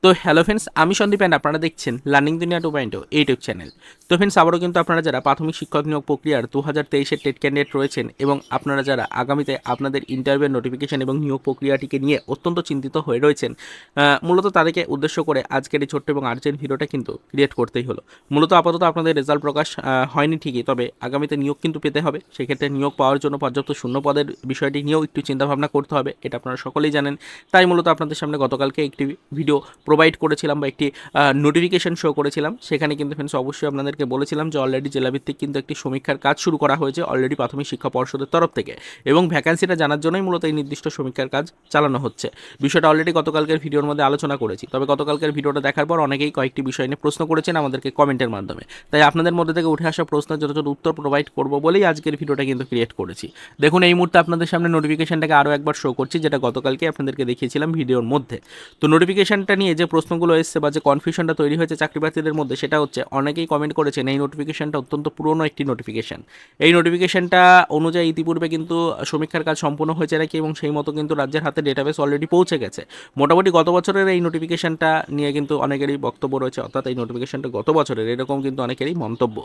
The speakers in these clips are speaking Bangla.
তো হ্যালো ফ্রেন্ডস, আমি সন্দীপ অ্যান্ড আপনারা দেখছেন লার্নিং দুনিয়া 2.0 ইউটিউব চ্যানেল। তো ফ্রেন্ডস, আবারও কিন্তু আপনারা যারা প্রাথমিক শিক্ষক নিয়োগ প্রক্রিয়ার 2023-এর টেট ক্যান্ডিডেট রয়েছেন এবং আপনারা যারা আগামীতে আপনাদের ইন্টারভিউ নোটিফিকেশন এবং নিয়োগ প্রক্রিয়াটিকে নিয়ে অত্যন্ত চিন্তিত হয়ে রয়েছেন, মূলত তাদেরকে উদ্দেশ্য করে আজকের এই ছোট্ট এবং আর্জেন্ট ভিডিওটা কিন্তু ক্রিয়েট করতেই হলো। মূলত আপাতত আপনাদের রেজাল্ট প্রকাশ হয়নি ঠিকই, তবে আগামীতে নিয়োগ কিন্তু পেতে হবে। সেক্ষেত্রে নিয়োগ পাওয়ার জন্য পর্যাপ্ত শূন্য পদের বিষয়টি নিয়েও একটু চিন্তাভাবনা করতে হবে, এটা আপনারা সকলেই জানেন। তাই মূলত আপনাদের সামনে গতকালকে একটি ভিডিও প্রোভাইড করেছিলাম বা একটি নোটিফিকেশন শো করেছিলাম। সেখানে কিন্তু ফ্রেন্ডস অবশ্যই আপনাদেরকে বলেছিলাম যে অলরেডি জেলাভিত্তিক কিন্তু একটি সমীক্ষার কাজ শুরু করা হয়েছে অলরেডি প্রাথমিক শিক্ষা পর্ষদের তরফ থেকে, এবং ভ্যাকান্সিটা জানার জন্যই মূলত এই নির্দিষ্ট সমীক্ষার কাজ চালানো হচ্ছে। বিষয়টা অলরেডি গতকালকের ভিডিওর মধ্যে আলোচনা করেছি, তবে গতকালকের ভিডিওটা দেখার পর অনেকেই কয়েকটি বিষয় নিয়ে প্রশ্ন করেছেন আমাদেরকে কমেন্টের মাধ্যমে। তাই আপনাদের মধ্যে থেকে উঠে আসা প্রশ্নের যথাযথ উত্তর প্রোভাইড করবো বলেই আজকের ভিডিওটা কিন্তু ক্রিয়েট করেছি। দেখুন, এই মুহূর্তে আপনাদের সামনে নোটিফিকেশনটাকে আরও একবার শো করছি, যেটা গতকালকে আপনাদেরকে দেখিয়েছিলাম ভিডিওর মধ্যে। তো নোটিফিকেশনটা নিয়ে যে প্রশ্নগুলো এসছে বা যে কনফিউশনটা তৈরি হয়েছে চাকরি প্রার্থীদের মধ্যে, সেটা হচ্ছে অনেকেই কমেন্ট করেছেন এই নোটিফিকেশনটা অত্যন্ত পুরনো একটি নোটিফিকেশন। এই নোটিফিকেশনটা অনুযায়ী ইতিপূর্বে কিন্তু সমীক্ষার কাজ সম্পূর্ণ হয়েছে নাকি, এবং সেই মতো কিন্তু রাজ্যের হাতে ডেটাবেস অলরেডি পৌঁছে গেছে। মোটামুটি গত বছরের এই নোটিফিকেশনটা নিয়ে কিন্তু অনেকেরই বক্তব্য রয়েছে, অর্থাৎ এই নোটিফিকেশনটা গত বছরের, এরকম কিন্তু অনেকেরই মন্তব্য।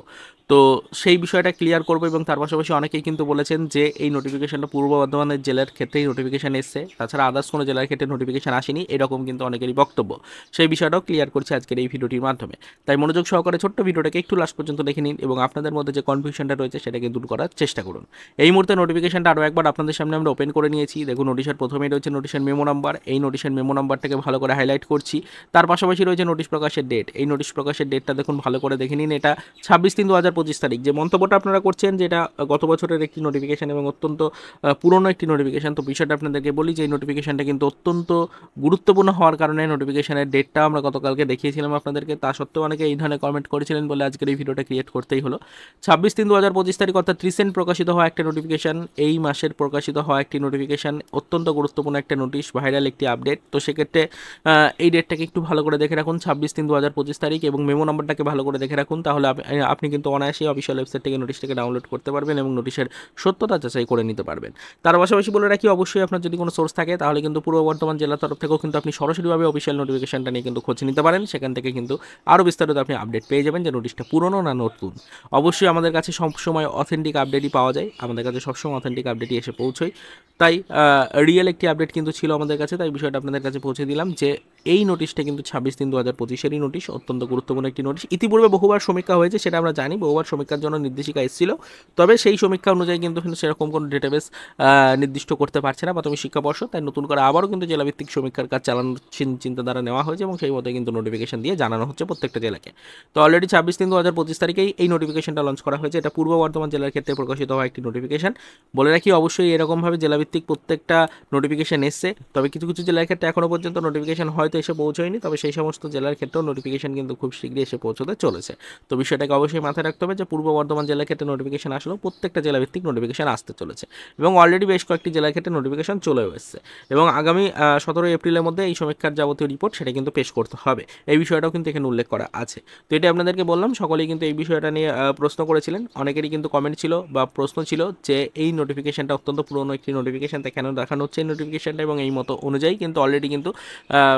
তো সেই বিষয়টা ক্লিয়ার করবো, এবং তার পাশাপাশি অনেকেই কিন্তু বলেছেন যে এই নোটিফিকেশনটা পূর্ব বর্ধমানের জেলার ক্ষেত্রেই নোটিফিকেশন এসছে, তাছাড়া আদার্স কোনো জেলার ক্ষেত্রে নোটিফিকেশন আসেনি, এরকম কিন্তু অনেকেরই বক্তব্য। সেই বিষয়টাও ক্লিয়ার করছি আজকের এই ভিডিওটির মাধ্যমে। তাই মনোযোগ সহকারে ছোট্ট ভিডিওটাকে একটু লাস্ট পর্যন্ত দেখে নিন এবং আপনাদের মধ্যে যে কনফিউশনটা রয়েছে সেটাকে দূর করার চেষ্টা করুন। এই মুহূর্তে নোটিফিকেশনটা আরও একবার আপনাদের সামনে আমরা ওপেন করে নিয়েছি। দেখুন, নোটিশের প্রথমেই রয়েছে নোটিশের মেমো নাম্বার। এই নোটিশের মেমো নাম্বারটাকে ভালো করে হাইলাইট করছি। তার পাশাপাশি রয়েছে নোটিশ প্রকাশের ডেট। এই নোটিশ প্রকাশের ডেটটা দেখুন, ভালো করে দেখে নিন। এটা 26/3/2025 তারিখ। যে মন্তব্যটা আপনারা করছেন যে এটা গত বছরের একটি নোটিফিকেশন এবং অত্যন্ত পুরনো একটি নোটিফিকেশন, তো বিষয়টা আপনাদেরকে বলি যে এই নোটিফিকেশনটা কিন্তু অত্যন্ত গুরুত্বপূর্ণ হওয়ার কারণে নোটিফিকেশনের ডেটটা আমরা গতকালকে দেখিয়েছিলাম আপনাদেরকে। তা সত্ত্বেও অনেকে এই ধরনের কমেন্ট করেছিলেন বলে আজকের এই ভিডিওটা ক্রিয়েট করতেই হলো। 26/3/2025 তারিখ, অর্থাৎ রিসেন্ট প্রকাশিত হওয়া একটা নোটিফিকেশন, এই মাসের প্রকাশিত হওয়া একটি নোটিফিকেশন, অত্যন্ত গুরুত্বপূর্ণ একটা নোটিশ, ভাইরাল একটি আপডেট। তো সেক্ষেত্রে এই ডেটটাকে একটু ভালো করে দেখে রাখুন, 26/3/2025 তারিখ, এবং মেমো নাম্বারটাকে ভালো করে দেখে রাখুন। তাহলে আপনি কিন্তু অনায়াসেই অফিসিয়াল ওয়েবসাইট থেকে নোটিশটাকে ডাউনলোড করতে পারবেন এবং নোটিশের সত্যতা যাচাই করে নিতে পারবেন। তার পাশাপাশি বলে রাখি, অবশ্যই আপনার যদি কোনো সোর্স থাকে তাহলে কিন্তু পূর্ব বর্ধমান জেলার তরফ থেকেও কিন্তু আপনি সরাসরিভাবে অফিসিয়াল নোটিফিকেশনটা নিয়ে কিন্তু খোঁজ নিতে পারেন। সেখান থেকে কিন্তু আরও বিস্তারিত আপনি আপডেট পেয়ে যাবেন যে নোটিশটা পুরনো না নতুন। অবশ্যই আমাদের কাছে সবসময় অথেন্টিক আপডেটই পাওয়া যায়, আমাদের কাছে সবসময় অথেন্টিক আপডেটই এসে পৌঁছয়। তাই রিয়েল একটি আপডেট কিন্তু ছিল আমাদের কাছে, তাই বিষয়টা আপনাদের কাছে পৌঁছে দিলাম যে এই নোটিশটা কিন্তু 26/3/2025-এরই নোটিশ, অত্যন্ত গুরুত্বপূর্ণ একটি নোটিশ। ইতিপূর্বে বহুবার সমীক্ষা হয়েছে, সেটা আমরা জানি, বহুবার সমীক্ষার জন্য নির্দেশিকা এসেছিল, তবে সেই সমীক্ষা অনুযায়ী কিন্তু সেরকম কোনো ডেটাবেস নির্দিষ্ট করতে পারছে না প্রাথমিক শিক্ষা পর্ষদ। তাই নতুন করে আবারও কিন্তু জেলাভিত্তিক সমীক্ষার কাজ চালানোর চিন্তাধারা নেওয়া হয়েছে এবং সেই মতো কিন্তু নোটিফিকেশন দিয়ে জানানো হচ্ছে প্রত্যেকটা জেলাকে। তো অলরেডি 26/3/2025 তারিখেই এই নোটিফিকেশনটা লঞ্চ করা হয়েছে। এটা পূর্ব বর্ধমান জেলার ক্ষেত্রে প্রকাশিত হওয়া একটি নোটিফিকেশন। বলে রাখি, অবশ্যই এরকমভাবে জেলাভিত্তিক প্রত্যেকটা নোটিফিকেশন এসছে, তবে কিছু কিছু জেলার ক্ষেত্রে এখনও পর্যন্ত নোটিফিকেশন হয়তো এসে পৌঁছয়নি, তবে সেই সমস্ত জেলার ক্ষেত্রেও নোটিফিকেশন কিন্তু খুব শীঘ্রই এসে পৌঁছতে চলেছে। তো বিষয়টাকে অবশ্যই মাথায় রাখতে হবে যে পূর্ব বর্ধমান জেলার ক্ষেত্রে নোটিফিকেশন আসলেও প্রত্যেকটা জেলাভিত্তিক নোটিফিকেশন আসতে চলেছে, এবং অলরেডি বেশ কয়েকটি জেলার ক্ষেত্রে নোটিফিকেশন চলেও এসেছে, এবং আগামী 17 এপ্রিলের মধ্যে এই সমীক্ষার যাবতীয় রিপোর্ট সেটা কিন্তু পেশ করতে হবে। এই বিষয়টাও কিন্তু এখানে উল্লেখ করা আছে। তো এটা আপনাদেরকে বললাম, সকলেই কিন্তু এই বিষয়টা নিয়ে প্রশ্ন করেছিলেন, অনেকেরই কিন্তু কমেন্ট ছিল বা প্রশ্ন ছিল যে এই নোটিফিকেশনটা অত্যন্ত পুরনো একটি নোটিফিকেশন, তা কেন দেখানো হচ্ছে এই নোটিফিকেশনটা, এবং এই মতো অনুযায়ী কিন্তু অলরেডি কিন্তু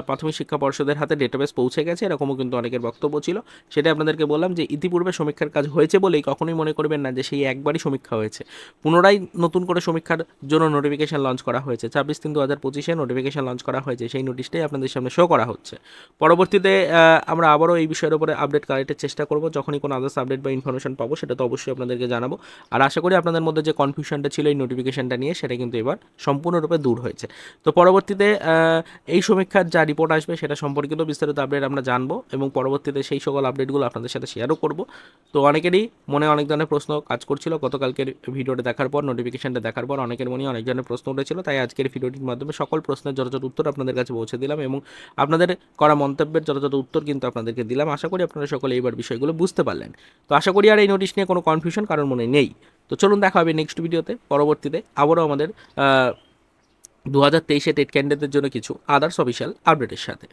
প্রাথমিক শিক্ষা পর্ষদের হাতে ডেটাবেস পৌঁছে গেছে, এরকমও কিন্তু অনেকের বক্তব্য ছিল। সেটা আপনাদেরকে বললাম যে ইতিপূর্বে সমীক্ষার কাজ হয়েছে বলেই কখনোই মনে করবেন না যে সেই একবারই সমীক্ষা হয়েছে, পুনরায় নতুন করে সমীক্ষার জন্য নোটিফিকেশন লঞ্চ করা হয়েছে। 26/3/2025 নোটিফিকেশন লঞ্চ করা হয়েছে, সেই নোটিশটাই আপনাদের সামনে শো করা হচ্ছে। পরবর্তীতে আমরা আবারও এই বিষয়ের উপরে আপডেট কালেক্টের চেষ্টা করব, যখনই কোনো আদার্স আপডেট বা ইনফরমেশন পাবো সেটা তো অবশ্যই আপনাদেরকে জানাবো। আর আশা করি আপনাদের মধ্যে যে কনফিউশনটা ছিল এই নোটিফিকেশনটা নিয়ে, সেটা কিন্তু এবার সম্পূর্ণরূপে দূর হয়েছে। তো পরবর্তীতে এই সমীক্ষার যা রিপোর্ট আসবে সেটা সম্পর্কিত বিস্তারিত আপডেট আমরা জানবো, এবং পরবর্তীতে সেই সকল আপডেটগুলো আপনাদের সাথে শেয়ারও করব। তো অনেকেরই মনে অনেক ধরনের প্রশ্ন কাজ করছিল গতকালকের ভিডিওটা দেখার পর, নোটিফিকেশনটা দেখার পর অনেকের মনে অনেক ধরনের প্রশ্ন উঠেছিল, তাই আজকের ভিডিওটির মাধ্যমে সকল প্রশ্নের যথাযথ উত্তর আপনাদের কাছে পৌঁছে দিলাম, এবং আপনাদের করা মন্তব্যের যথাযথ উত্তর কিন্তু আপনাদেরকে দিলাম। আশা করি আপনারা সকলে এইবার বিষয়গুলো বুঝতে পারলেন। তো আশা করি আর এই নোটিশ নিয়ে কোনো কনফিউশন কারোর মনে নেই। তো চলুন দেখা হবে নেক্সট ভিডিওতে। পরবর্তীতে আবারও আমাদের 2023 টেট ক্যান্ডিডেটদের জন্য কিছু আদার্স অফিসিয়াল আপডেটের সাথে।